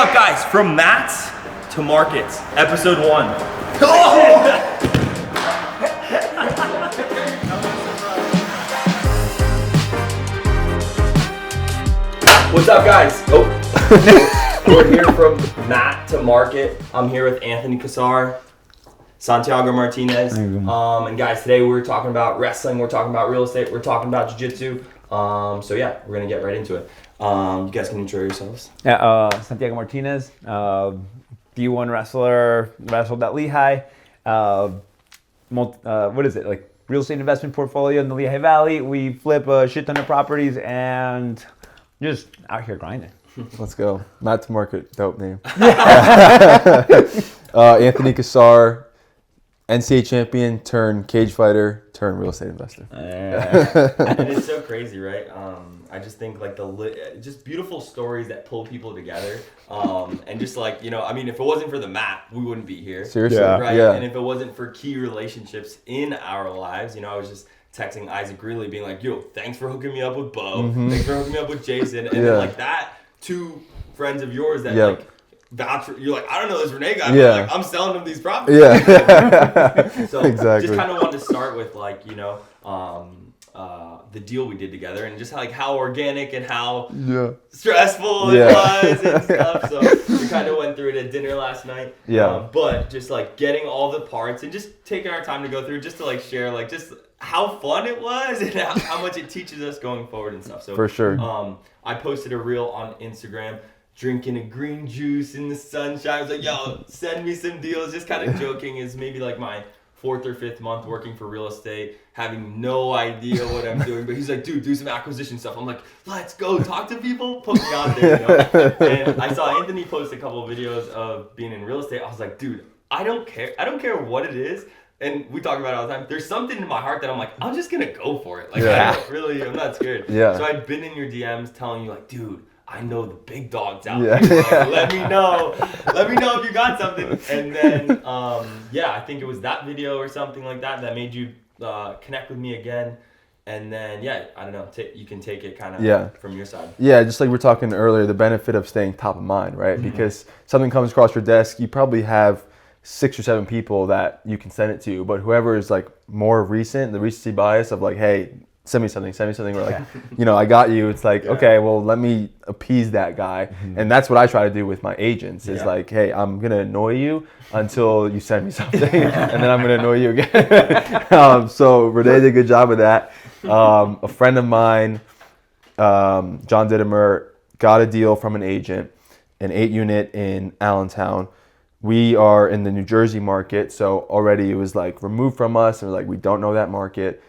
up, guys? From Mats to Markets, episode 1. What's up, guys? We're here from Matt to Market. I'm here with Anthony Cassar, Santiago Martinez. And guys, today we're talking about wrestling, we're talking about real estate, we're talking about jiu-jitsu. So yeah, we're gonna get right into it. You guys can intro yourselves. Yeah, Santiago Martinez, D1 wrestler, wrestled at Lehigh. What is it, like real estate investment portfolio in the Lehigh Valley. We flip a shit ton of properties and just out here grinding. Let's go. Matt to Market, dope name. Anthony Cassar, NCAA champion, turned cage fighter, turned real estate investor. And it's so crazy, right? I just think like just beautiful stories that pull people together. And just like, you know, I mean, if it wasn't for the mat, we wouldn't be here. Seriously, right? Yeah. And if it wasn't for key relationships in our lives, you know, I was just texting Isaac Greeley being like, yo, thanks for hooking me up with Bo. Thanks for hooking me up with Jason. And then like that, two friends of yours that like vouch for, you're like, I don't know this Rene guy, but like, I'm selling him these properties. So exactly. Just kind of wanted to start with like, you know, the deal we did together and just like how organic and how stressful it was and stuff. So we kind of went through it at dinner last night. But just like getting all the parts and just taking our time to go through just to like share like just how fun it was and how much it teaches us going forward and stuff. So for sure. I posted a reel on Instagram drinking a green juice in the sunshine. I was like, yo, send me some deals. Just kind of joking. Is maybe like my 4th or 5th month working for real estate, having no idea what I'm doing. But he's like, dude, do some acquisition stuff. I'm like, let's go talk to people, put me out there, you know? And I saw Anthony post a couple of videos of being in real estate. I was like, dude, I don't care. I don't care what it is. And we talk about it all the time. There's something in my heart that I'm like, I'm just going to go for it. Like, I'm not scared. So I'd been in your DMs telling you like, dude, I know the big dogs out there. Like, let me know. Let me know if you got something. And then, I think it was that video or something like that that made you connect with me again. And then, I don't know, you can take it kind of from your side. Yeah, just like we were talking earlier, the benefit of staying top of mind, right? Because something comes across your desk, you probably have 6 or 7 people that you can send it to. But whoever is like more recent, the recency bias of like, hey, send me something, or like, you know, I got you. It's like, okay, well, let me appease that guy. And that's what I try to do with my agents is like, hey, I'm going to annoy you until you send me something and then I'm going to annoy you again. So Rene did a good job of that. A friend of mine, John Didimer, got a deal from an agent, an 8-unit in Allentown. We are in the New Jersey market, so already it was like removed from us, and we're like, we don't know that market.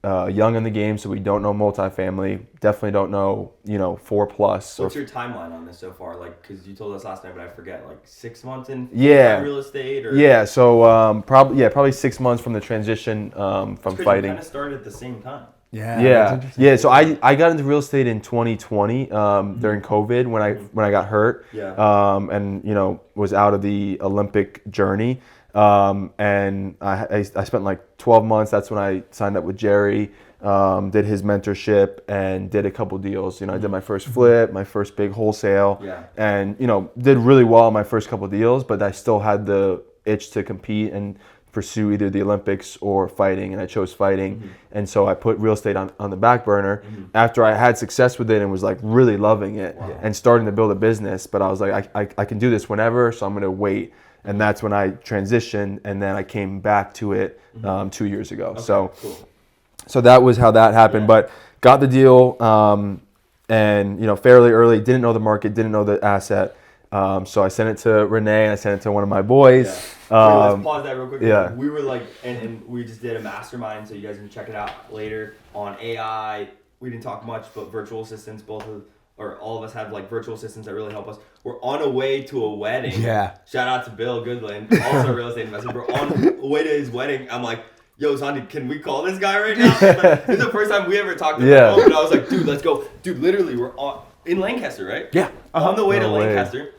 Young in the game, so we don't know multifamily. Definitely don't know, 4+. What's your timeline on this so far? Like, because you told us last night, but I forget. Like 6 months in real estate, or so probably 6 months from the transition from fighting. You kind of started at the same time. So I got into real estate in 2020 during COVID when I got hurt. And was out of the Olympic journey. And I spent like 12 months. That's when I signed up with Jerry, did his mentorship and did a couple deals. I did my first flip, my first big wholesale, and did really well on my first couple deals. But I still had the itch to compete and pursue either the Olympics or fighting, and I chose fighting. And so I put real estate on the back burner after I had success with it and was like really loving it and starting to build a business. But I was like, I can do this whenever, so I'm going to wait. And that's when I transitioned, and then I came back to it 2 years ago. So that was how that happened. But got the deal, and fairly early. Didn't know the market, didn't know the asset. So I sent it to Rene, and I sent it to one of my boys. Wait, let's pause that real quick. We were like, and we just did a mastermind, so you guys can check it out later on AI. We didn't talk much, but virtual assistants, all of us have like virtual assistants that really help us. We're on a way to a wedding. Shout out to Bill Goodland, also a real estate investor. We're on a way to his wedding. I'm like, yo, Sandy, can we call this guy right now? This is the first time we ever talked to him. But I was like, dude, let's go. Dude, literally, we're in Lancaster, right? On the way to Lancaster.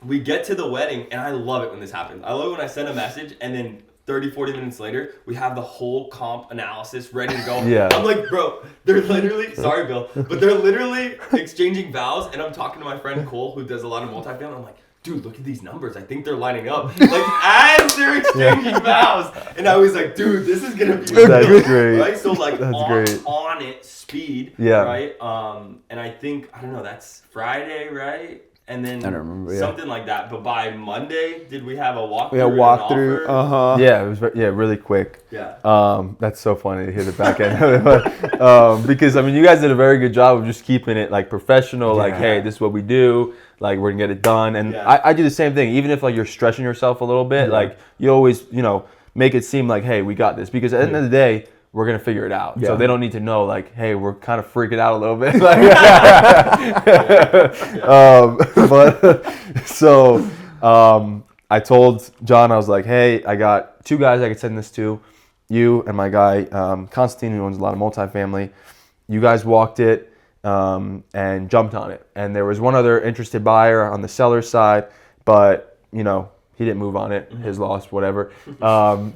We get to the wedding, and I love it when this happens. I love it when I send a message, and then 30, 40 minutes later, we have the whole comp analysis ready to go. Yeah. I'm like, bro, they're literally, sorry, Bill, but they're literally exchanging vows. And I'm talking to my friend Cole, who does a lot of multifamily. I'm like, dude, look at these numbers. I think they're lining up. Like, as they're exchanging vows. And I was like, dude, this is going to be That's good. great. Right? So, like, That's on it, speed. Yeah. Right? And I think, I don't know, that's Friday, right? And then I don't remember, something like that. But by Monday, did we have a walkthrough? We had walkthrough. Yeah, it was really quick. Yeah. That's so funny to hear the back end of it. Because I mean, you guys did a very good job of just keeping it like professional. Like, hey, this is what we do. Like, we're gonna get it done. And I do the same thing. Even if like you're stretching yourself a little bit, like you always, make it seem like, hey, we got this. Because at the end of the day, we're gonna figure it out. So they don't need to know like, hey, we're kind of freaking out a little bit. I told John, I was like, hey, I got 2 guys I could send this to, you and my guy Constantine, who owns a lot of multifamily. You guys walked it and jumped on it. And there was one other interested buyer on the seller's side, but he didn't move on it. His loss, whatever.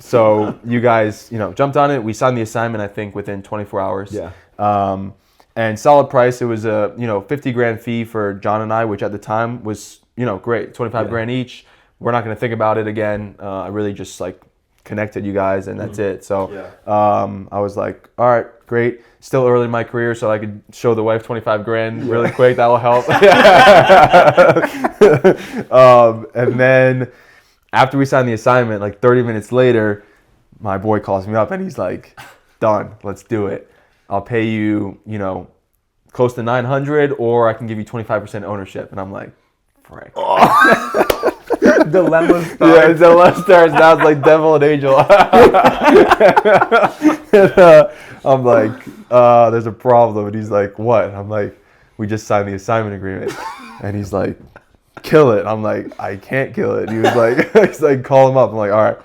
So you guys, jumped on it. We signed the assignment, I think, within 24 hours. Yeah. And solid price. It was a, $50,000 fee for John and I, which at the time was, great. 25 grand each. We're not going to think about it again. I really just like connected you guys and that's it. So I was like, all right, great. Still early in my career, so I could show the wife 25 grand really quick. That will help. And then after we signed the assignment, like 30 minutes later, my boy calls me up and he's like, done, let's do it. I'll pay you, close to 900, or I can give you 25% ownership. And I'm like, frick. Dilemma starts. Yeah, dilemma starts. Now it's like devil and angel. I'm like, there's a problem. And he's like, what? I'm like, we just signed the assignment agreement. And he's like, kill it. I'm like, I can't kill it. He was like, he's like, call him up. I'm like, all right,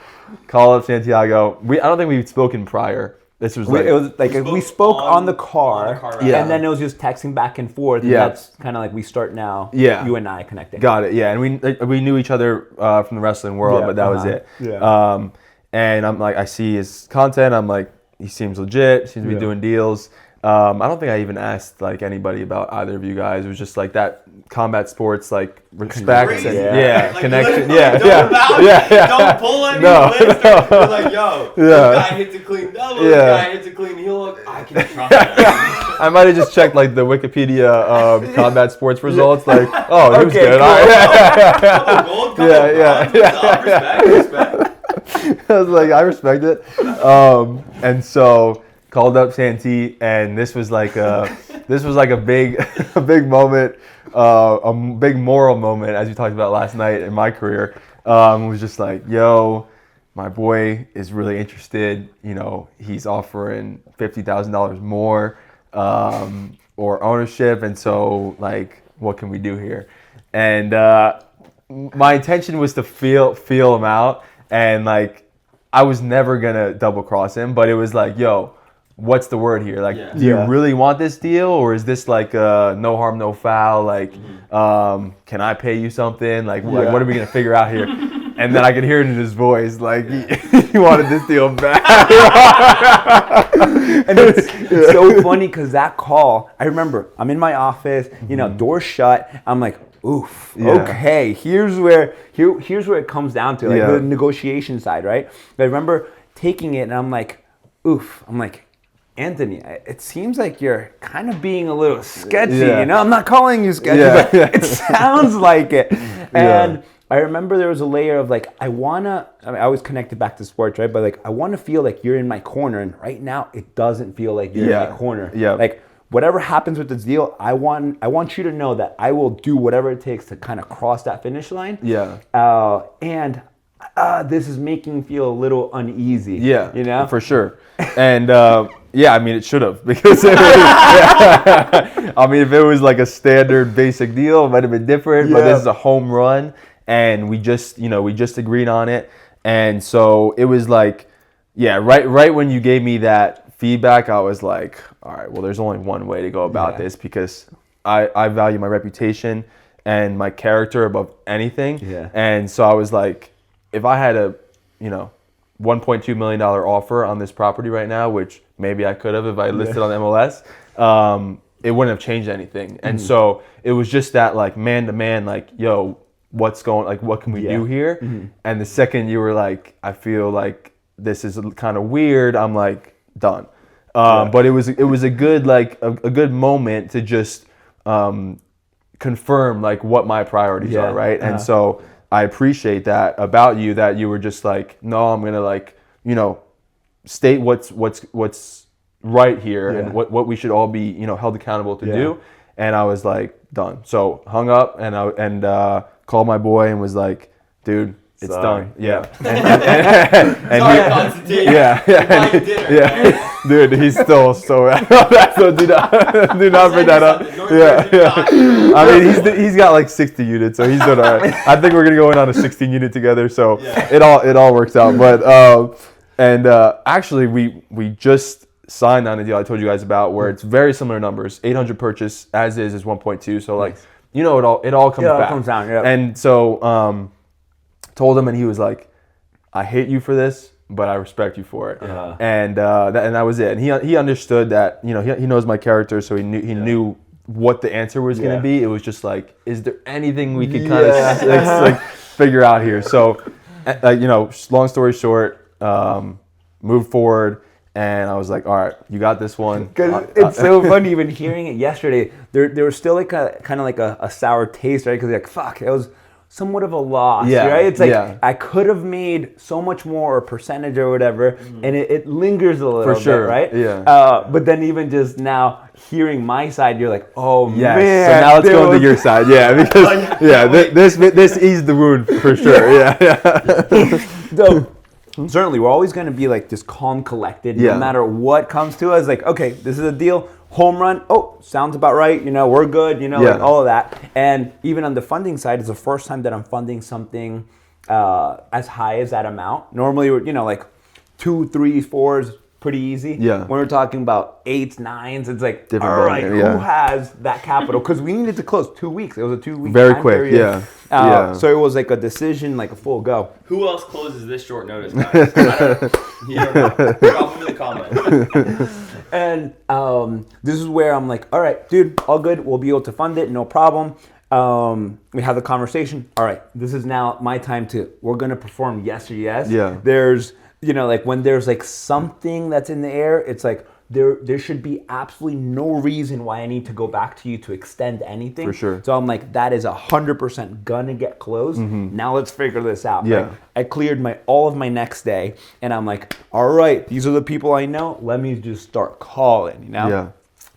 call up Santiago. I don't think we'd spoken prior. This was like, it was like we spoke on the car, yeah. and then it was just texting back and forth. And that's kind of like we start now. Yeah, you and I connecting. Got it. Yeah, and we knew each other from the wrestling world, but that was it. Yeah. And I'm like, I see his content. I'm like, he seems legit. Seems to be doing deals. I don't think I even asked like anybody about either of you guys. It was just like that combat sports, like respect and like, connection. Don't pull any list. You're like, yo, this guy hits a clean double. This guy hits a clean heel hook. I can trust him. I might have just checked like the Wikipedia combat sports results. Like, oh, he was good. Couple gold, couple bronze. Respect. I was like, I respect it. And so called up Santi, and this was like a big moment, a big moral moment, as we talked about last night in my career. It was just like, yo, my boy is really interested. He's offering $50,000 more or ownership, and so like, what can we do here? And my intention was to feel him out, and like, I was never gonna double cross him, but it was like, yo, what's the word here? Like, do you really want this deal, or is this like no harm, no foul? Like, can I pay you something? Like, what are we gonna figure out here? And then I could hear it in his voice, like he wanted this deal back. And it's so funny because that call, I remember I'm in my office, door shut. I'm like, oof, okay. Here's where it comes down to, like the negotiation side, right? But I remember taking it, and I'm like, oof. I'm like, Anthony, it seems like you're kind of being a little sketchy, I'm not calling you sketchy, but it sounds like it. And I remember there was a layer of like, I always connect it back to sports, right? But like, I want to feel like you're in my corner, and right now it doesn't feel like you're in my corner. Yeah. Like, whatever happens with this deal, I want you to know that I will do whatever it takes to kind of cross that finish line. Yeah. And this is making me feel a little uneasy. Yeah. For sure. And I mean, it should have, because I mean, if it was like a standard basic deal, it might have been different. But this is a home run, and we just agreed on it. And so it was like, right when you gave me that feedback, I was like, all right, well, there's only one way to go about this, because I value my reputation and my character above anything. And so I was like, if I had to, $1.2 million offer on this property right now, which maybe I could have if I listed on MLS. It wouldn't have changed anything. And so it was just that like man to man, like, yo, what's going, like, what can we do here? And the second you were like, I feel like this is kind of weird, I'm like, done. But it was a good, like, a good moment to just confirm like what my priorities are, right? And so I appreciate that about you, that you were just like, no, I'm gonna, like, you know, state what's right here and what we should all be, you know, held accountable to do. And I was like, done. So hung up and called my boy and was like, dude, it's done. Yeah. Dude, he's still so so do not bring that up. I mean, he's got like 60 units, so he's doing all right. I think we're gonna go in on a 16 unit together, so it all works out. But actually we just signed on a deal I told you guys about where it's very similar numbers. 800 purchase as is 1.2. So like, you know, it all comes back. It comes down. And so told him, and he was like, I hate you for this, but I respect you for it. And that was it. And he understood that, you know, he knows my character, so he knew what the answer was going to be. It was just like, is there anything we could kind of like figure out here? So, you know, long story short, moved forward. And I was like, all right, you got this one. Because it's so funny, even hearing it yesterday, there was still like a kind of like a sour taste, right? Because like, fuck, it was somewhat of a loss, right? It's like, I could have made so much more, or percentage or whatever, and it lingers a little bit, right? But then even just now hearing my side, you're like, oh man. So now let's go into your side, because this eased the wound for sure, So, certainly, we're always going to be like this calm, collected, no matter what comes to us. Like, okay, this is a deal, home run. Oh, sounds about right. You know, we're good. You know, like all of that. And even on the funding side, it's the first time that I'm funding something as high as that amount. Normally, you know, like 2, 3, 4s, pretty easy. When we're talking about 8s, 9s, it's like, different all right, who has that capital? Because we needed to close 2 weeks. It was a 2-week very time quick, period. So it was like a decision, like a full go. Who else closes this short notice, guys? You don't know. Drop them in the comments. And this is where I'm like, all right, dude, all good. We'll be able to fund it, no problem. We have the conversation. All right, this is now my time we're going to perform yes or yes. There's, you know, like when there's like something that's in the air, it's like, there should be absolutely no reason why I need to go back to you to extend anything. For sure. So I'm like, that is 100% gonna get closed. Now let's figure this out. Right? I cleared all of my next day, and I'm like, all right, these are the people I know. Let me just start calling, you know?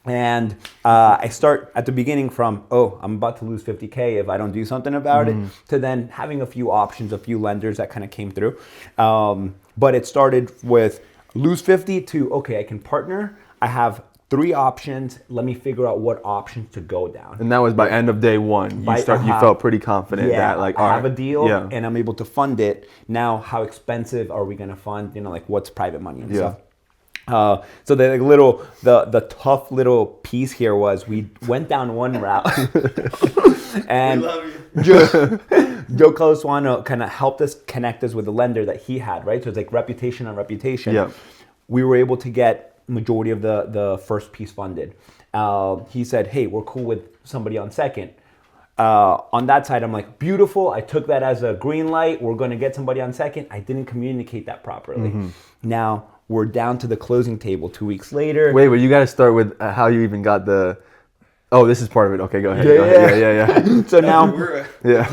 And I start at the beginning from, I'm about to lose $50K if I don't do something about it, to then having a few options, a few lenders that kind of came through. But it started with lose 50 to, okay, I can partner. I have 3 options. Let me figure out what options to go down. And that was by end of day 1. You felt pretty confident that, like, I have a deal and I'm able to fund it. Now, how expensive are we going to fund? You know, like, what's private money and stuff. So the tough little piece here was we went down one route. And we love you. Joe Coloswano kind of helped us connect us with the lender that he had, right? So it's like reputation on reputation. We were able to get majority of the first piece funded. He said, hey, we're cool with somebody on second. On that side, I'm like, beautiful. I took that as a green light. We're going to get somebody on second. I didn't communicate that properly. Now, we're down to the closing table 2 weeks later. Wait, you got to start with how you even got the... Oh, this is part of it. Okay, go ahead. So now... I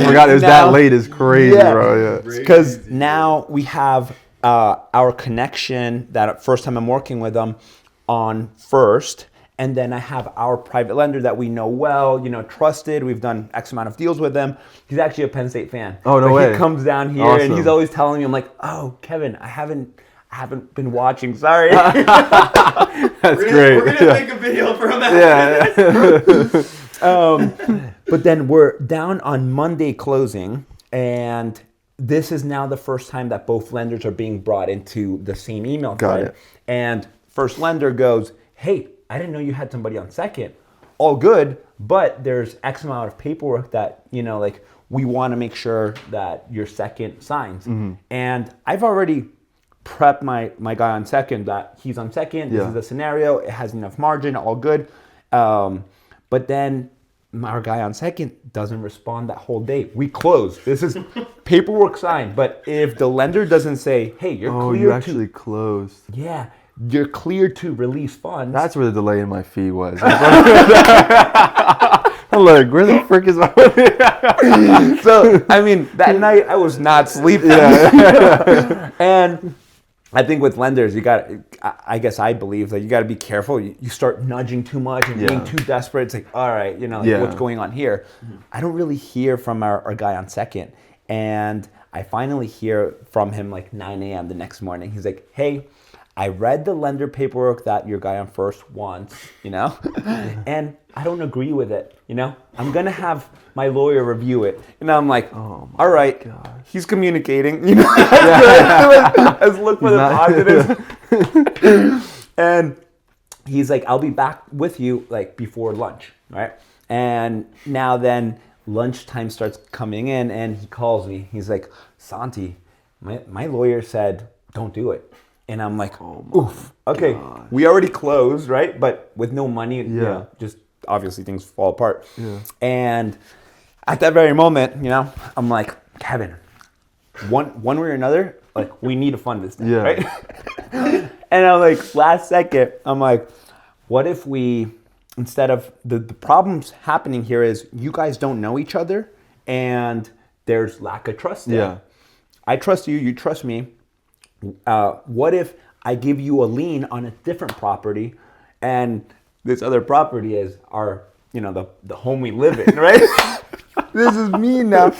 forgot it was that late. Is crazy, bro. Because now we have our connection that first time I'm working with them on first. And then I have our private lender that we know well, you know, trusted. We've done X amount of deals with them. He's actually a Penn State fan. Oh, no way. He comes down here and he's always telling me, I'm like, oh, Kevin, I haven't been watching. Sorry. That's great. We're gonna make a video for him. But then we're down on Monday closing, and this is now the first time that both lenders are being brought into the same email thread. And first lender goes, hey, I didn't know you had somebody on second. all good, but there's X amount of paperwork that, like we want to make sure that your second signs. And I've already prepped my guy on second that he's on second. This is the scenario. It has enough margin, all good. But then our guy on second doesn't respond that whole day. We close. This is paperwork signed. But if the lender doesn't say, hey, you're clear you actually closed. Yeah, you're clear to release funds. That's where the delay in my fee was. I'm like, where the frick is my money? So, I mean, that night I was not sleeping. And I think with lenders, I believe that you got to be careful. You start nudging too much and being too desperate. It's like, all right, what's going on here? I don't really hear from our guy on second. And I finally hear from him like 9 a.m. the next morning. He's like, hey, I read the lender paperwork that your guy on first wants, and I don't agree with it, I'm going to have my lawyer review it. And I'm like, all right, gosh. He's communicating, Let's look for the positives. And he's like, I'll be back with you like before lunch, right? And now then lunchtime starts coming in and he calls me. He's like, Santi, my lawyer said, don't do it. And I'm like, oof, okay, gosh. We already closed, right? But with no money, just obviously things fall apart. Yeah. And at that very moment, I'm like, Kevin, one way or another, like we need to fund this thing, right? And I'm like, last second, I'm like, what if we, instead of, the problems happening here is you guys don't know each other and there's lack of trust there. Yeah. I trust you, you trust me. What if I give you a lien on a different property and this other property is our, the home we live in, right? This is me now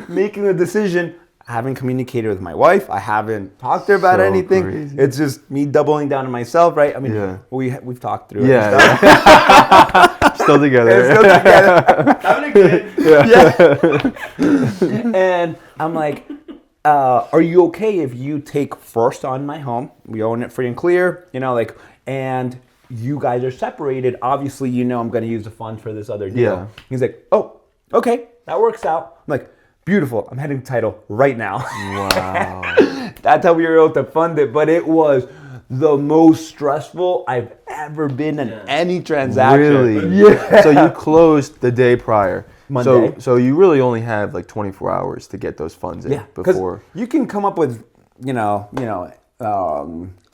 making a decision. I haven't communicated with my wife. I haven't talked to her about anything. Crazy. It's just me doubling down on myself, right? I mean, we've talked through it. Yeah. Still together. Having a kid. And I'm like, are you okay if you take first on my home? We own it free and clear, and you guys are separated. Obviously, I'm going to use the funds for this other deal. Yeah. He's like, oh, okay, that works out. I'm like, beautiful. I'm heading to title right now. Wow. That's how we were able to fund it. But it was the most stressful I've ever been in any transaction. Really? Yeah. So you closed the day prior. Monday. So you really only have like 24 hours to get those funds in before. You can come up with,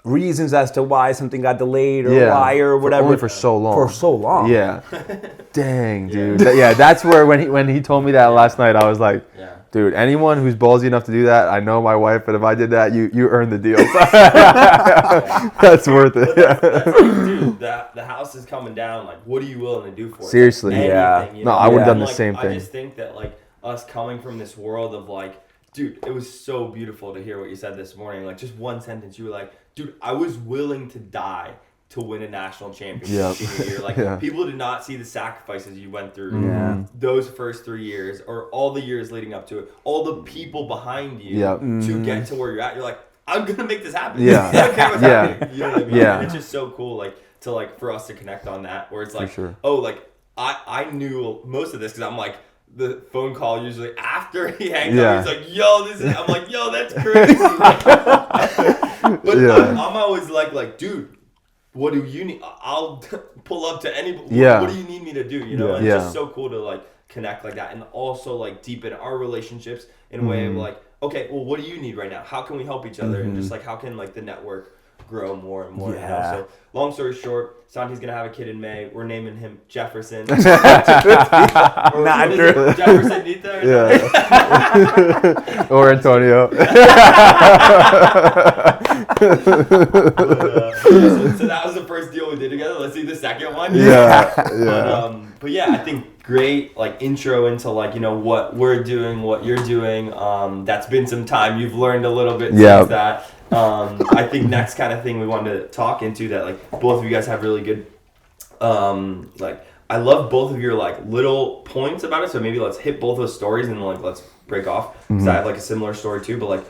reasons as to why something got delayed or why or whatever. Only for so long. For so long. Yeah. Dang, dude. That's where when he told me that last night, I was like, dude, anyone who's ballsy enough to do that, I know my wife, but if I did that, you earned the deal. That's worth it. Dude, the house is coming down. Like, what are you willing to do for it? Seriously. Anything, No, I would have done the same thing. I just think that, like, us coming from this world of, like, dude, it was so beautiful to hear what you said this morning. Like, just one sentence, you were like, dude, I was willing to die to win a national championship senior year. Like, people did not see the sacrifices you went through those first 3 years or all the years leading up to it, all the people behind you to get to where you're at. You're like, I'm going to make this happen. Yeah. I don't care what's happening. You know what I mean? Yeah. And it's just so cool, like, for us to connect on that, where it's like, oh, like, I knew most of this because I'm like, the phone call usually after he hangs up, he's like, yo, I'm like, yo, that's crazy. But I'm always like, dude, what do you need? I'll pull up to any. What do you need me to do? It's just so cool to like connect like that, and also like deepen our relationships in a way of like, okay, well, what do you need right now? How can we help each other? And just like, how can like the network grow more and more? So long story short, Santi's gonna have a kid in May. We're naming him Jefferson. Not true. Jefferson Nita. Or Antonio. So that was the first deal we did together. Let's see the second one. But I think great like intro into like what we're doing, what you're doing. That's been some time. You've learned a little bit since that. I think next kind of thing we wanted to talk into that like both of you guys have really good like I love both of your like little points about it, so maybe let's hit both those stories and like let's break off because I have like a similar story too, but like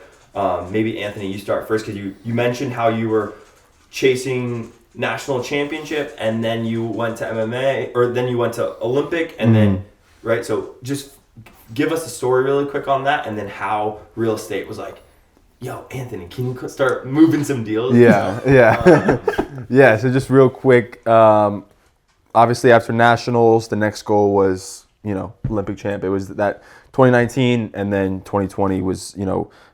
maybe Anthony, you start first because you mentioned how you were chasing national championship, and then you went to MMA, or then you went to Olympic, and then, right? So just give us a story really quick on that, and then how real estate was like, yo, Anthony, can you start moving some deals? Yeah. So just real quick, obviously after nationals, the next goal was, Olympic champ. It was that 2019, and then 2020 was,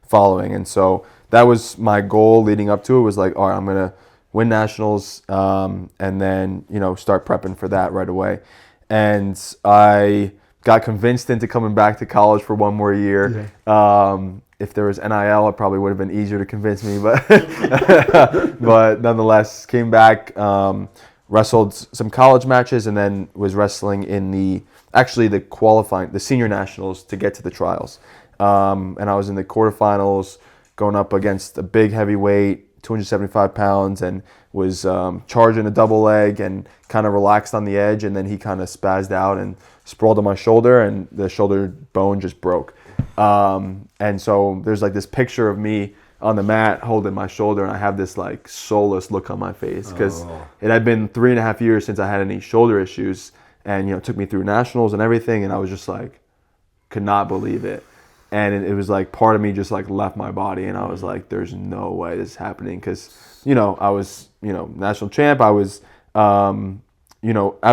following. And so that was my goal leading up to it, was like, all right, I'm going to win nationals, and then, start prepping for that right away. And I got convinced into coming back to college for one more year. If there was NIL, it probably would have been easier to convince me, but but nonetheless, came back, wrestled some college matches, and then was wrestling in the senior nationals to get to the trials. And I was in the quarterfinals, going up against a big heavyweight, 275 pounds, and was charging a double leg and kind of relaxed on the edge, and then he kind of spazzed out and sprawled on my shoulder, and the shoulder bone just broke. And so there's like this picture of me on the mat holding my shoulder, and I have this like soulless look on my face, because it had been 3.5 years since I had any shoulder issues, and it took me through nationals and everything, and I was just like, could not believe it. And it was like part of me just like left my body, and I was like, there's no way this is happening, because I was national champ. I was I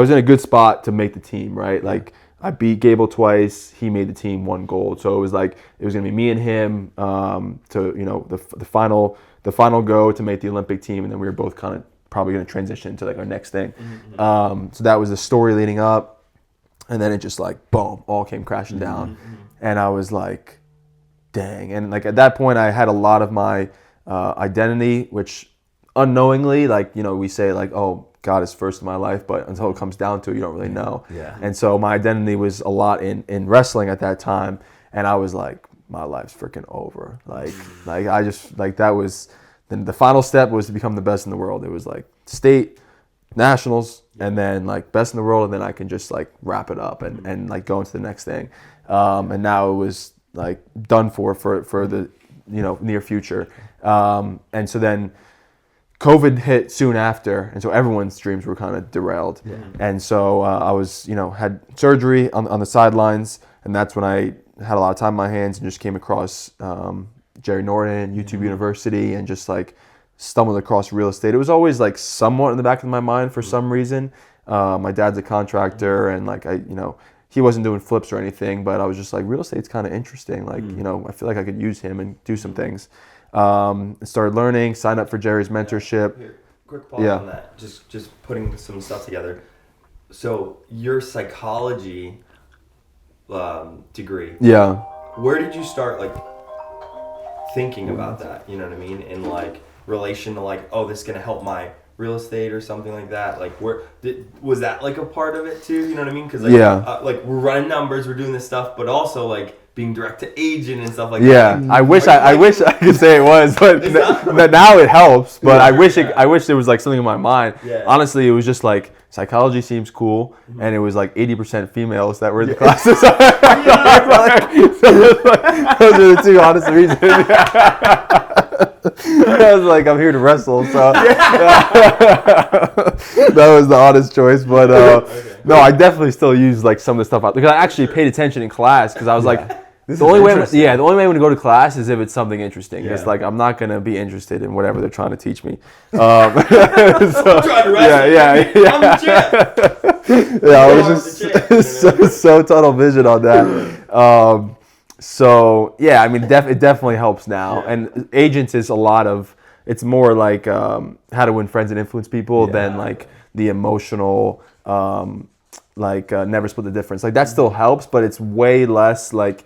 was in a good spot to make the team, right? Like I beat Gable twice. He made the team, won gold. So it was like it was gonna be me and him to the final go to make the Olympic team, and then we were both kind of probably gonna transition to like our next thing. So that was the story leading up, and then it just like boom, all came crashing down, and I was like, dang. And like at that point, I had a lot of my identity, which unknowingly, like we say like, oh, God is first in my life, but until it comes down to it, you don't really know. And so my identity was a lot in wrestling at that time, and I was like, my life's freaking over. Like I just like that was then the final step was to become the best in the world. It was like state, nationals, and then like best in the world, and then I can just like wrap it up and like go into the next thing. And now it was like done for the near future. And so then COVID hit soon after, and so everyone's dreams were kind of derailed. And so I was, had surgery on the sidelines, and that's when I had a lot of time on my hands and just came across Jerry Norton, YouTube University, and just like stumbled across real estate. It was always like somewhat in the back of my mind for some reason. My dad's a contractor, and like he wasn't doing flips or anything, but I was just like, real estate's kind of interesting. Like, I feel like I could use him and do some things. Started learning, signed up for Jerry's mentorship. Here, quick pause on that. Just putting some stuff together. So your psychology degree. Yeah. Where did you start like thinking about that? You know what I mean? In like relation to like, oh, this is gonna help my real estate or something like that. Like was that like a part of it too? You know what I mean? Because like, like we're running numbers, we're doing this stuff, but also like being direct to agent and stuff like that. Yeah, I wish I could say it was, but now it helps. But I wish there was like something in my mind. Honestly, it was just like psychology seems cool, and it was like 80% females that were in the classes. So those are the two honest reasons. I was like, I'm here to wrestle, so that was the honest choice. But no, I definitely still use like some of the stuff out because I actually paid attention in class because I was like. The only way I'm going to go to class is if it's something interesting. It's like I'm not going to be interested in whatever they're trying to teach me. So, I'm trying to wrestle. I'm the champ. I was just so tunnel vision on that. So yeah, I mean, it definitely helps now. And agents is a lot of. It's more like how to win friends and influence people than like the emotional. Never split the difference. Like that still helps, but it's way less like.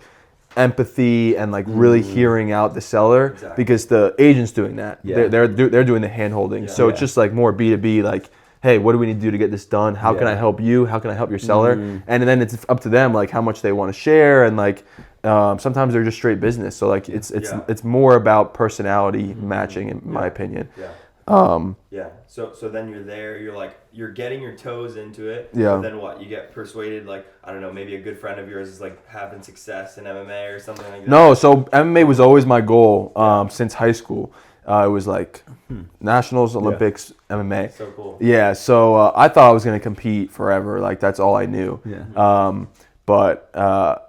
Empathy and like really hearing out the seller because the agent's doing that. They're doing the hand holding. So it's just like more B2B. Like, hey, what do we need to do to get this done? How can I help you? How can I help your seller? And then it's up to them like how much they want to share and like sometimes they're just straight business. So like it's more about personality matching in my opinion. So then you're there, you're getting your toes into it. But then what? You get persuaded, like, I don't know, maybe a good friend of yours is like having success in MMA or something like that. No, so MMA was always my goal since high school. It was like nationals, Olympics, MMA. So cool. Yeah, so I thought I was gonna compete forever. Like that's all I knew. Yeah. But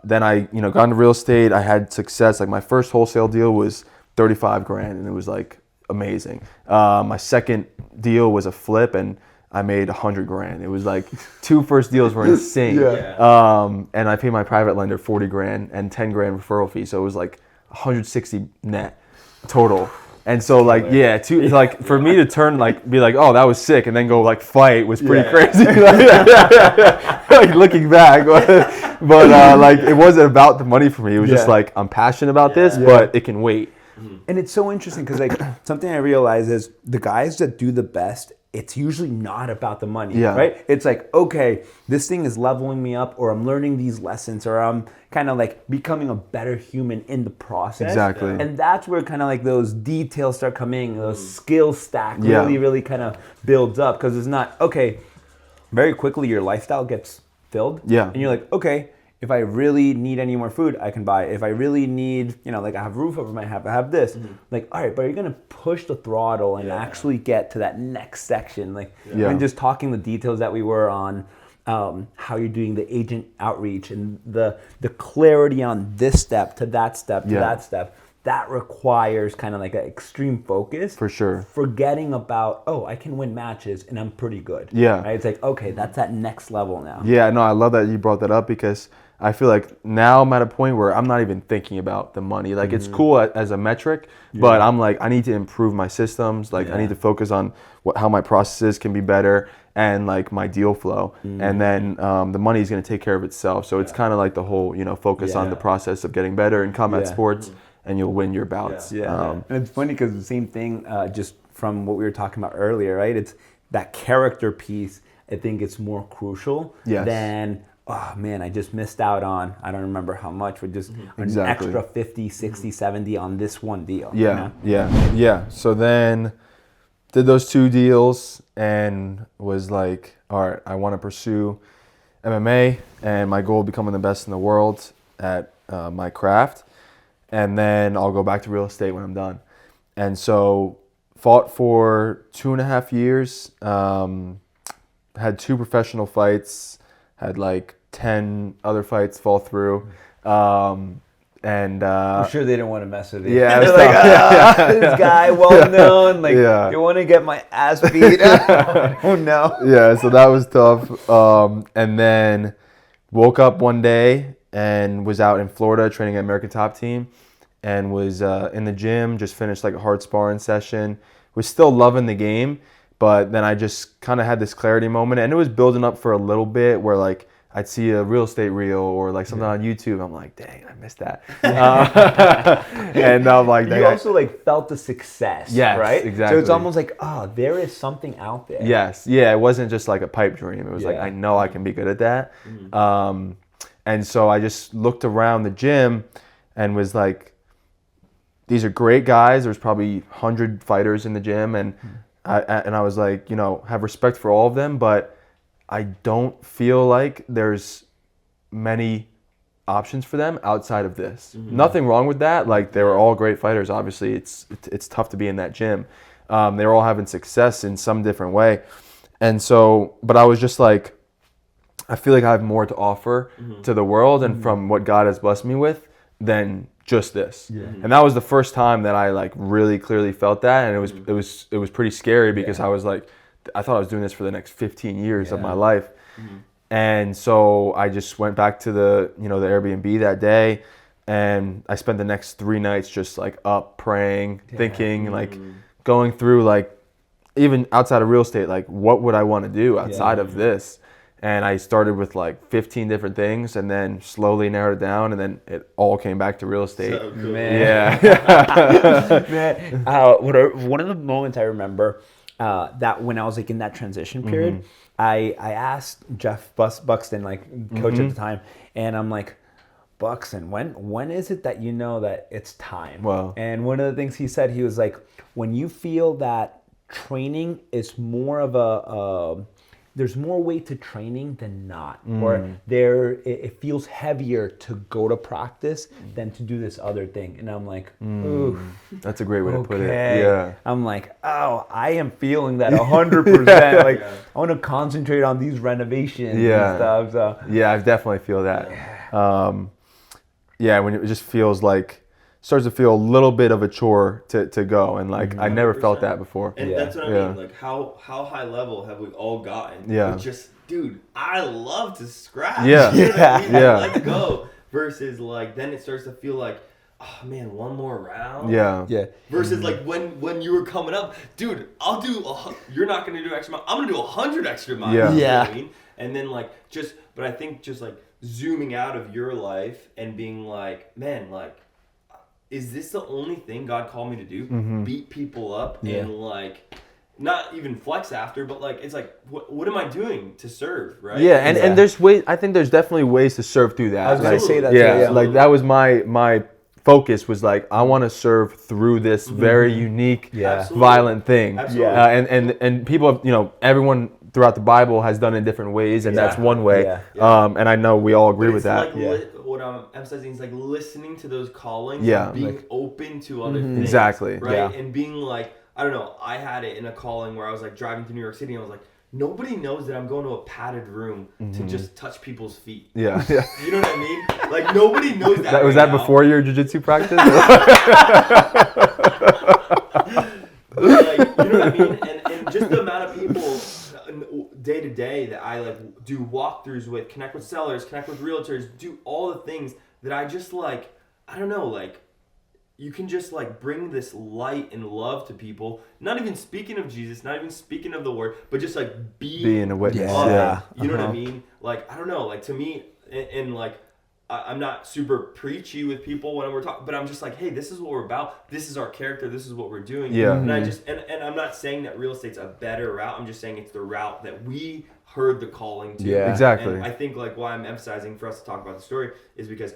then I, got into real estate. I had success. Like my first wholesale deal was 35 grand, and it was like amazing. My second deal was a flip, and I made 100 grand. It was like 2 first deals were insane. And I paid my private lender 40 grand and 10 grand referral fee. So it was like 160 net total. And so like, for me to turn be like, oh, that was sick, and then go like fight was pretty crazy. Like looking back, but like it wasn't about the money for me. It was just like, I'm passionate about this, but it can wait. And it's so interesting because like something I realize is the guys that do the best, it's usually not about the money, right? It's like, okay, this thing is leveling me up, or I'm learning these lessons, or I'm kind of like becoming a better human in the process. Exactly. And that's where kind of like those details start coming, those skill stack really kind of builds up, because it's not, okay, very quickly your lifestyle gets filled. And you're like, okay, if I really need any more food, I can buy it. If I really need, like I have roof over my head, I have this. Like, all right, but you're gonna push the throttle and actually get to that next section. Like, when just talking the details that we were on, how you're doing the agent outreach and the clarity on this step to that step to that step. That requires kind of like an extreme focus. For sure. Forgetting about, I can win matches and I'm pretty good. Right? It's like, okay, that's that next level now. Yeah, no, I love that you brought that up, because I feel like now I'm at a point where I'm not even thinking about the money. Like it's cool as a metric, but I'm like, I need to improve my systems. Like I need to focus on how my processes can be better, and like my deal flow. And then the money is going to take care of itself. So it's kind of like the whole, focus on the process of getting better in combat sports, and you'll win your bouts. And it's funny because the same thing, just from what we were talking about earlier, right? It's that character piece. I think it's more crucial than, oh man, I just missed out on, I don't remember how much, but just an extra 50, 60, 70 on this one deal. So then did those 2 deals and was like, all right, I want to pursue MMA, and my goal of becoming the best in the world at my craft. And then I'll go back to real estate when I'm done. And so fought for 2.5 years, had 2 professional fights, had like 10 other fights fall through. And I'm sure they didn't want to mess with you. Yeah, they're like, this guy, well known, like, you want to get my ass beat? Oh no. Yeah, so that was tough. And then woke up one day and was out in Florida training at American Top Team, and was in the gym, just finished like a hard sparring session. Was still loving the game, but then I just kind of had this clarity moment, and it was building up for a little bit where like I'd see a real estate reel or like something on YouTube. I'm like, dang, I missed that. And I'm like, you also like felt the success, right? Exactly. So it's almost like, there is something out there. Yes, yeah. It wasn't just like a pipe dream. It was like, I know I can be good at that. And so I just looked around the gym and was like, these are great guys. There's probably 100 fighters in the gym, and I was like, have respect for all of them, but I don't feel like there's many options for them outside of this. Nothing wrong with that. Like they were all great fighters. Obviously, it's tough to be in that gym. They're all having success in some different way, and so, but I was just like, I feel like I have more to offer to the world, and from what God has blessed me with, than just this. And that was the first time that I like really clearly felt that, and it was pretty scary, because I was like, I thought I was doing this for the next 15 years of my life. And so I just went back to the the Airbnb that day, and I spent the next 3 nights just like up praying, thinking, like going through, like even outside of real estate, like what would I want to do outside of this? And I started with like 15 different things, and then slowly narrowed it down, and then it all came back to real estate. So cool. Man. One of the moments I remember that when I was like in that transition period, I asked Jeff Buxton, like coach at the time, and I'm like, Buxton, when is it that you know that it's time? Wow. And one of the things he said, he was like, when you feel that training is more of a there's more weight to training than not, or it feels heavier to go to practice than to do this other thing. And I'm like, ooh, that's a great way to put it. Yeah. I'm like, oh, I am feeling that 100%. Like, I want to concentrate on these renovations and stuff. So. Yeah, I definitely feel that. When it just feels like, starts to feel a little bit of a chore to go, and like I never felt that before. And that's what I mean. Like how high level have we all gotten? Yeah. With just, dude, I love to scratch. Yeah. You know what I mean? Yeah. Let's go. Versus like then it starts to feel like, oh man, one more round. Yeah. Versus like when you were coming up, dude, I'll do. You're not gonna do extra mile. I'm gonna do 100 extra miles. Yeah. You know what I mean? And then like but I think just like zooming out of your life and being like, man, like, is this the only thing God called me to do? Beat people up and like not even flex after, but like it's like what am I doing to serve, right? Yeah, and there's ways. I think there's definitely ways to serve through that. I was gonna say that. Yeah, like that was my focus was like I want to serve through this very unique, violent thing. Absolutely. And people have, everyone throughout the Bible has done it in different ways, and that's one way. And I know we all agree with that. What I'm emphasizing is like listening to those callings, being open to other things. Exactly. Right? And being like, I don't know, I had it in a calling where I was like driving to New York City and I was like, nobody knows that I'm going to a padded room to just touch people's feet. Yeah. You know what I mean? Like nobody knows that. Was that before your jiu-jitsu practice? Like, you know what I mean? And just the amount of people day to day that I like do walkthroughs with, connect with sellers, connect with realtors, do all the things that I just like, I don't know, like you can just like bring this light and love to people, not even speaking of Jesus, not even speaking of the word, but just like being a witness. You know what I mean? Like, I don't know, like to me, and like I'm not super preachy with people when we're talking, but I'm just like, hey, this is what we're about. This is our character. This is what we're doing. Yeah. And I just, and I'm not saying that real estate's a better route. I'm just saying it's the route that we heard the calling to. Yeah, exactly. And I think like why I'm emphasizing for us to talk about the story is because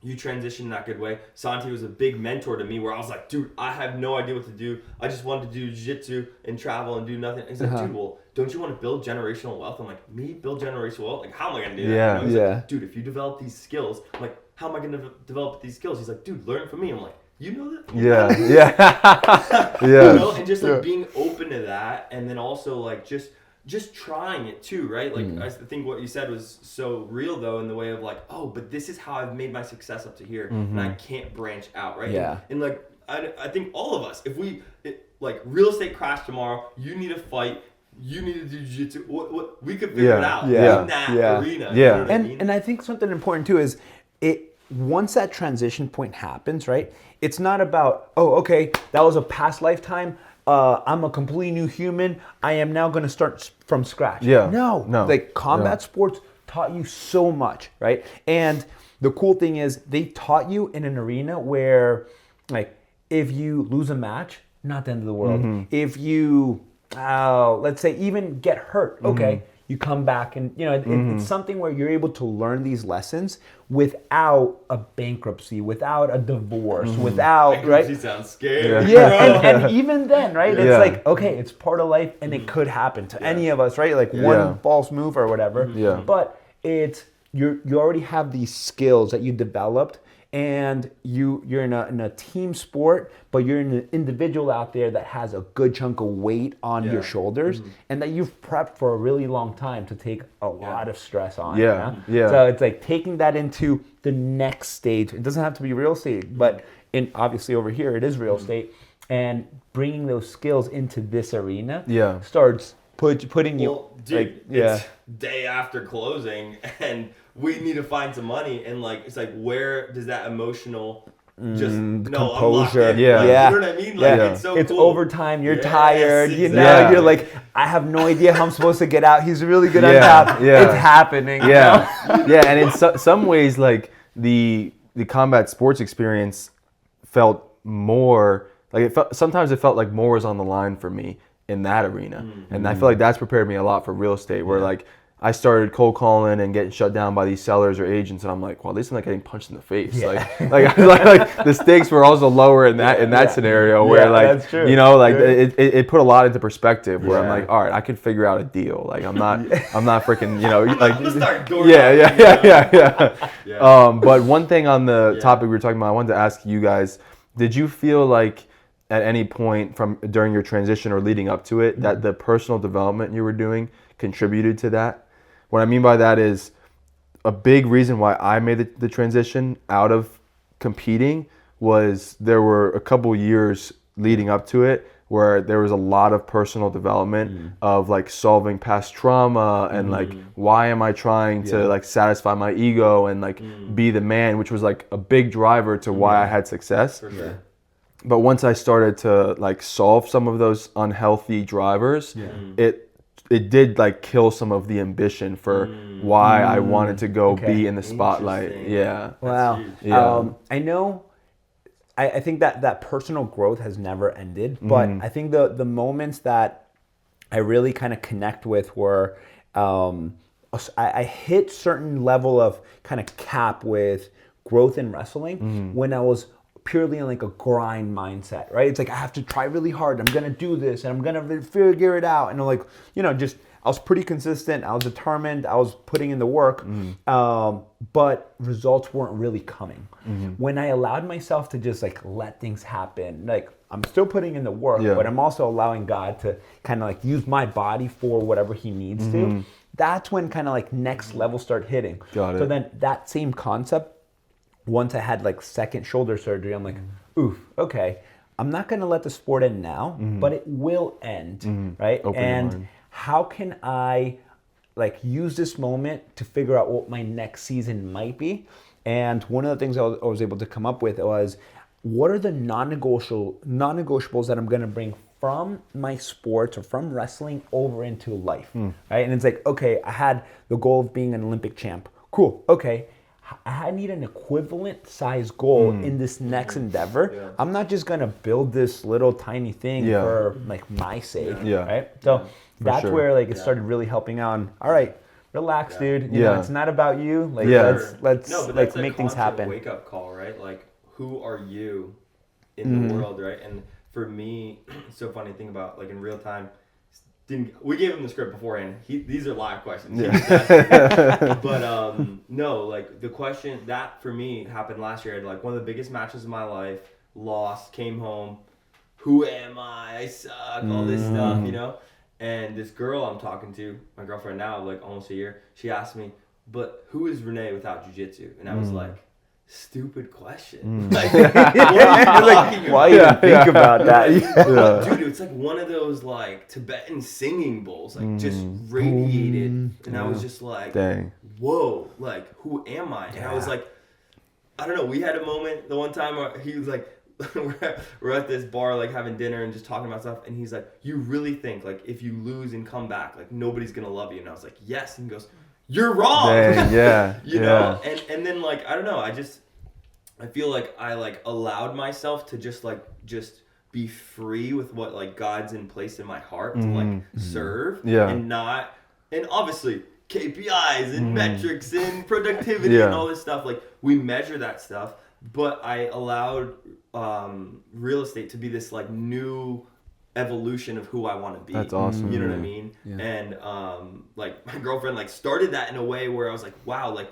you transitioned in that good way. Santi was a big mentor to me where I was like, dude, I have no idea what to do. I just wanted to do jiu-jitsu and travel and do nothing. He's like, dude, well, don't you want to build generational wealth? I'm like, me build generational wealth? Like, how am I going to do that? Yeah. He's like, dude, if you develop these skills, I'm like, how am I going to develop these skills? He's like, dude, learn from me. I'm like, you know that? Yeah. You know, and just like being open to that, and then also like just trying it too, right? Like I think what you said was so real though, in the way of like, oh, but this is how I've made my success up to here, and I can't branch out, right? Yeah. And like I think all of us, if like real estate crash tomorrow, you need a fight. You need to do jiu-jitsu. What we could figure it out in that arena. Yeah. You know what I mean? And I think something important too is once that transition point happens, right? It's not about, oh, okay, that was a past lifetime. I'm a completely new human. I am now going to start from scratch. Yeah. No. Like combat sports taught you so much, right? And the cool thing is they taught you in an arena where, like, if you lose a match, not the end of the world. If you, let's say, even get hurt, okay, you come back and, it's something where you're able to learn these lessons without a bankruptcy, without a divorce, without, bankruptcy right? sounds scary. Yeah, and even then, right? It's like, okay, it's part of life and it could happen to any of us, right? Like one false move or whatever. Yeah. But it's, you already have these skills that you developed, and you're in a team sport, but you're an individual out there that has a good chunk of weight on your shoulders, and that you've prepped for a really long time to take a lot of stress on. Yeah. So it's like taking that into the next stage. It doesn't have to be real estate, but obviously over here it is real estate, and bringing those skills into this arena starts putting you dude, it's day after closing and we need to find some money, and like it's like, where does that emotional composure? You know what I mean? Like it's so it's cool. overtime, you're tired, you're like, I have no idea how I'm supposed to get out. He's really good on top. It's happening. And in some ways, like the combat sports experience felt more like sometimes it felt like more was on the line for me in that arena. And I feel like that's prepared me a lot for real estate, where like I started cold calling and getting shut down by these sellers or agents, and I'm like, well, at least I'm not getting punched in the face. Yeah. Like the stakes were also lower in that scenario where that's true. It put a lot into perspective where I'm like, all right, I could figure out a deal. Like I'm not freaking like start door But one thing on the topic we were talking about, I wanted to ask you guys, did you feel like at any point during your transition or leading up to it that the personal development you were doing contributed to that? What I mean by that is a big reason why I made the transition out of competing was there were a couple years leading up to it where there was a lot of personal development of like solving past trauma and like why am I trying to like satisfy my ego and like be the man, which was like a big driver to why I had success. For sure. But once I started to like solve some of those unhealthy drivers, it did like kill some of the ambition for why I wanted to go be in the spotlight. Yeah. Wow. Yeah. I know. I think that personal growth has never ended, but I think the moments that I really kind of connect with were I hit certain level of kind of cap with growth in wrestling when I was purely in like a grind mindset, right? It's like I have to try really hard. I'm gonna do this, and I'm gonna figure it out. And I'm like, just I was pretty consistent. I was determined. I was putting in the work, but results weren't really coming. When I allowed myself to just like let things happen, like I'm still putting in the work, but I'm also allowing God to kind of like use my body for whatever He needs to. That's when kind of like next level start hitting. Got it. So then that same concept. Once I had like second shoulder surgery, I'm like, oof, okay, I'm not gonna let the sport end now, but it will end, right? Open your and mind. how can I like use this moment to figure out what my next season might be? And one of the things I was able to come up with was, what are the non-negotiables that I'm gonna bring from my sports or from wrestling over into life, right? And it's like, okay, I had the goal of being an Olympic champ. Cool, okay. I need an equivalent size goal in this next endeavor. Yeah. I'm not just gonna build this little tiny thing for like my sake, right? So that's where like it started really helping out. And, all right, relax, dude. You know, it's not about you. Like let's like make things happen. Wake up call, right? Like who are you in the world, right? And for me, it's so funny to think about like in real time. We gave him the script beforehand. These are live questions. But no, like the question that for me happened last year. I had like one of the biggest matches of my life. Lost, came home. Who am I? I suck. All this stuff, And this girl I'm talking to, my girlfriend now, like almost a year, she asked me, "But who is Rene without jiu-jitsu?" And I was like, stupid question. Like, why even think about that? Dude, it's like one of those like Tibetan singing bowls, like just radiated. And I was just like, dang. Whoa, like who am I? And I was like, I don't know, we had a moment the one time where he was like, we're at this bar like having dinner and just talking about stuff, and he's like, you really think like if you lose and come back, like nobody's gonna love you? And I was like, yes. And he goes, you're wrong. Dang, you know? And then like, I don't know, I feel like I like allowed myself to just be free with what like God's in place in my heart to like serve and obviously KPIs and metrics and productivity and all this stuff. Like we measure that stuff, but I allowed real estate to be this like new evolution of who I want to be. That's awesome. You know what I mean? Yeah. And like my girlfriend like started that in a way where I was like, wow, like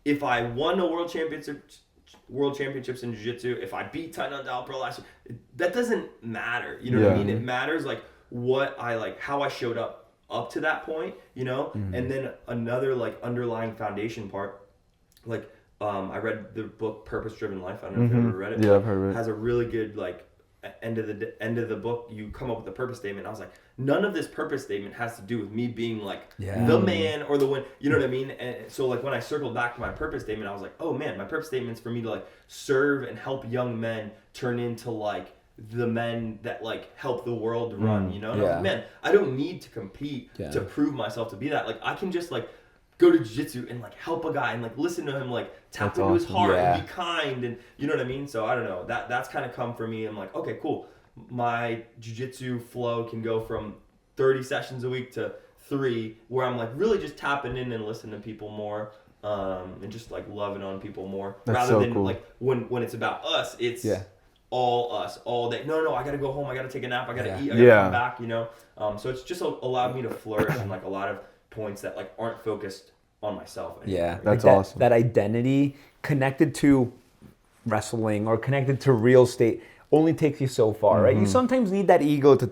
if I won a world championships in jiu-jitsu, if I beat Taekwondo Pro last year, that doesn't matter. You know what I mean? It matters like what I like, how I showed up to that point, And then another like underlying foundation part, like I read the book Purpose Driven Life. I don't know if you've ever read it. Yeah, I've heard of it. It has a really good like end of the book, you come up with a purpose statement. I was like, none of this purpose statement has to do with me being like the man or the one, you know what I mean? And so like when I circled back to my purpose statement, I was like, oh man, my purpose statement's for me to like serve and help young men turn into like the men that like help the world run, And I was like, man, I don't need to compete to prove myself to be that. Like I can just like go to jiu-jitsu and like help a guy and like listen to him like tap into his heart and be kind, and you know what I mean? So I don't know, that's kind of come for me. I'm like, okay, cool, my jiu-jitsu flow can go from 30 sessions a week to 3 where I'm like really just tapping in and listening to people more, and just like loving on people more. That's rather so than cool. like when it's about us, it's all us all day. No, I gotta go home. I gotta take a nap. I gotta eat. I gotta come back. You know. So it's just allowed me to flourish in like a lot of points that like aren't focused on myself anymore. Yeah, that's like awesome. That identity connected to wrestling or connected to real estate only takes you so far, right? You sometimes need that ego to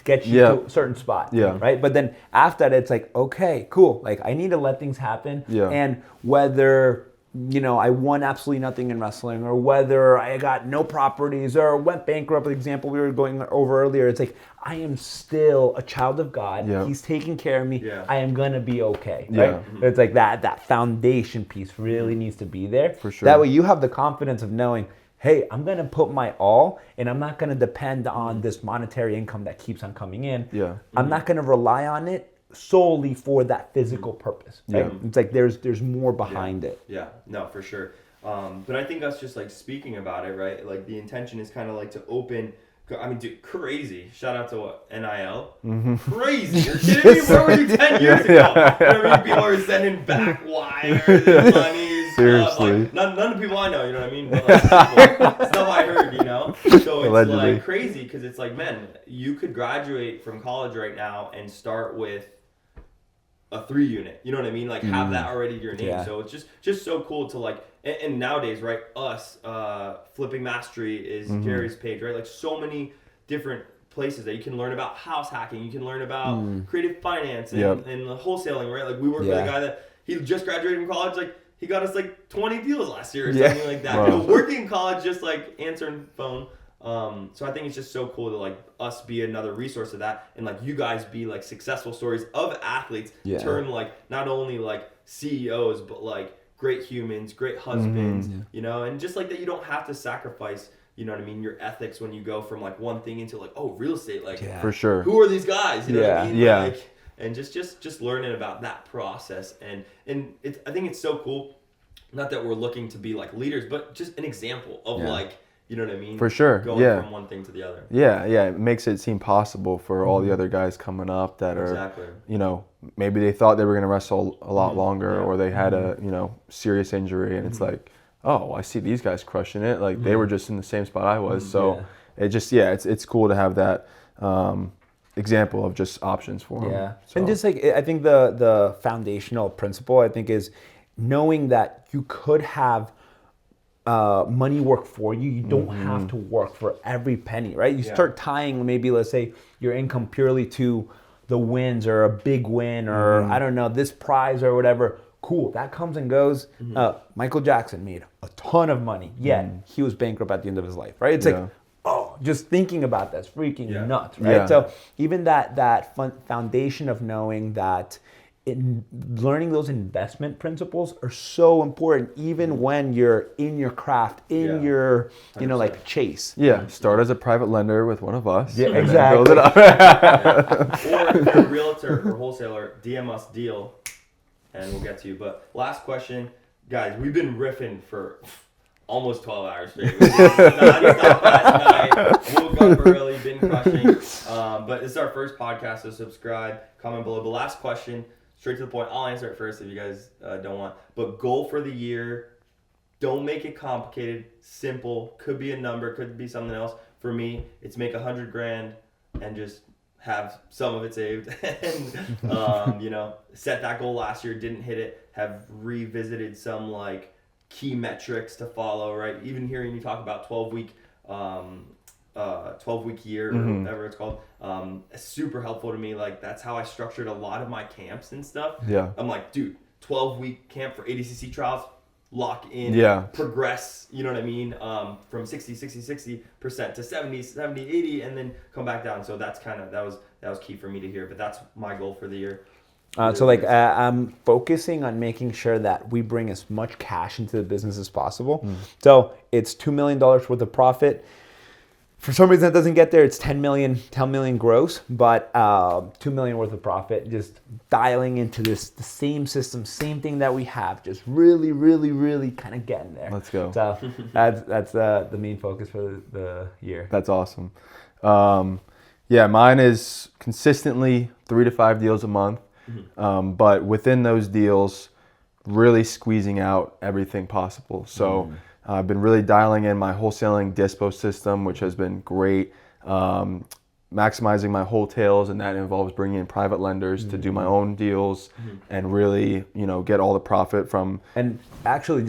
get you to a certain spot, right? But then after that, it's like, okay, cool. Like I need to let things happen, and whether I won absolutely nothing in wrestling, or whether I got no properties or went bankrupt, the example we were going over earlier, it's like I am still a child of God. He's taking care of me. I am gonna be okay, right? It's like that foundation piece really needs to be there. For sure. That way you have the confidence of knowing, hey, I'm gonna put my all, and I'm not gonna depend on this monetary income that keeps on coming in. I'm not gonna rely on it solely for that physical purpose, right? It's like there's more behind it. No, for sure. But I think us just like speaking about it, right? Like the intention is kind of like to open. I mean, dude, crazy. Shout out to what? NIL. Crazy. You're kidding me? Where were you 10 years ago? You know what I mean? People are sending back wires and monies. Seriously. Like, none of the people I know, you know what I mean? But like, stuff I heard, So it's Allegedly. like crazy because it's like, man, you could graduate from college right now and start with a 3 unit, you know what I mean? Like have that already your name. So it's just so cool to like, and nowadays, right? Us, Flipping Mastery is Gary's page, right? Like so many different places that you can learn about house hacking, you can learn about creative finance and wholesaling, right? Like we worked with a guy that he just graduated from college, like he got us like 20 deals last year or something like that. Wow. Working in college, just like answering phone. So I think it's just so cool to like us be another resource of that, and like you guys be like successful stories of athletes turn like not only like CEOs but like great humans, great husbands, and just like that you don't have to sacrifice, you know what I mean, your ethics when you go from like one thing into like real estate, like for sure. Who are these guys? You know what I mean? Yeah. Like, and just learning about that process, and it's I think it's so cool. Not that we're looking to be like leaders, but just an example of like. You know what I mean? For sure. Going from one thing to the other. Yeah. It makes it seem possible for all the other guys coming up that are, maybe they thought they were going to wrestle a lot longer, or they had a, serious injury, and it's like, oh, I see these guys crushing it. Like they were just in the same spot I was. So it just, it's cool to have that example of just options for them. Yeah. So. And just like, I think the foundational principle, I think, is knowing that you could have money work for you. You don't have to work for every penny, right? You start tying maybe, let's say, your income purely to the wins or a big win or I don't know, this prize or whatever. Cool, that comes and goes. Michael Jackson made a ton of money, yet he was bankrupt at the end of his life, right? It's like, just thinking about that's freaking nuts, right? So even that foundation of knowing that learning those investment principles are so important, even when you're in your craft, in your, like chase. Yeah, start as a private lender with one of us. Yeah, exactly. Build it up. Or if you're a realtor or wholesaler, DM us deal, and we'll get to you. But last question, guys, we've been riffing for almost 12 hours straight. We did non-stop last night, woke up early, been crushing. But it's our first podcast, so subscribe, comment below. The last question, straight to the point. I'll answer it first if you guys don't want. But goal for the year, don't make it complicated, simple. Could be a number, could be something else. For me, it's make $100,000 and just have some of it saved. And, set that goal last year, didn't hit it, have revisited some like key metrics to follow, right? Even hearing you talk about 12-week year or whatever it's called, super helpful to me. Like that's how I structured a lot of my camps and stuff. Yeah. I'm like, dude, 12-week camp for ADCC trials, lock in, progress, you know what I mean? From 60% to 70, 80, and then come back down. So that's that was key for me to hear, but that's my goal for the year. I'm focusing on making sure that we bring as much cash into the business as possible. So it's $2 million worth of profit. For some reason it doesn't get there. It's 10 million gross, but 2 million worth of profit. Just dialing into the same system, same thing that we have. Just really, really, really kind of getting there. Let's go. So that's the main focus for the year. That's awesome. Mine is consistently 3 to 5 deals a month. But within those deals, really squeezing out everything possible. So I've been really dialing in my wholesaling dispo system, which has been great. Maximizing my wholesales, and that involves bringing in private lenders to do my own deals and really, get all the profit from. And actually,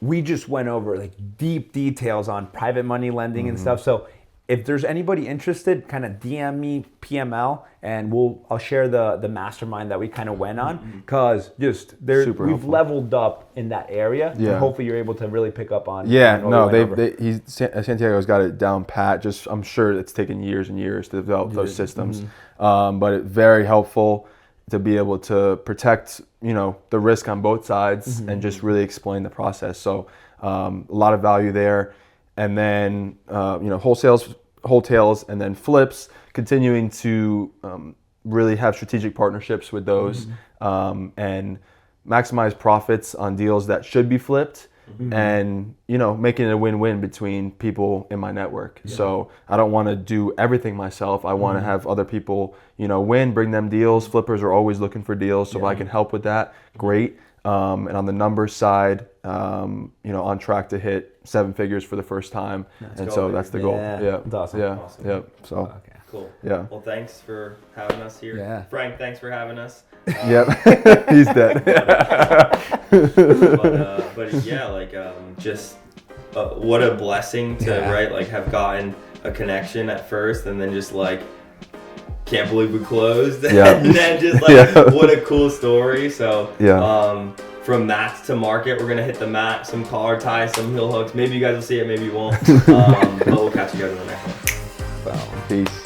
we just went over like deep details on private money lending and stuff. So if there's anybody interested, kind of DM me PML, and I'll share the mastermind that we kind of went on, because we've helpful. leveled up in that area. Yeah. And hopefully you're able to really pick up on. Santiago's got it down pat. I'm sure it's taken years and years to develop those systems, but it's very helpful to be able to protect the risk on both sides and just really explain the process. So a lot of value there. And then, wholesales, and then flips, continuing to really have strategic partnerships with those and maximize profits on deals that should be flipped and, making it a win-win between people in my network. Yeah. So I don't want to do everything myself. I want to have other people, win, bring them deals. Flippers are always looking for deals. So if I can help with that, great. And on the numbers side, on track to hit 7 figures for the first time. So that's the goal. Yeah. That's awesome. Yeah. Awesome. Yeah. So. Okay. Cool. Yeah. Well, thanks for having us here. Yeah. Frank, thanks for having us. Yep. He's dead. But yeah, just what a blessing to have gotten a connection at first, and then just can't believe we closed. Yeah. And then just what a cool story. So from mats to market, we're gonna hit the mat, some collar ties, some heel hooks. Maybe you guys will see it, maybe you won't. But we'll catch you guys in the next one. Peace.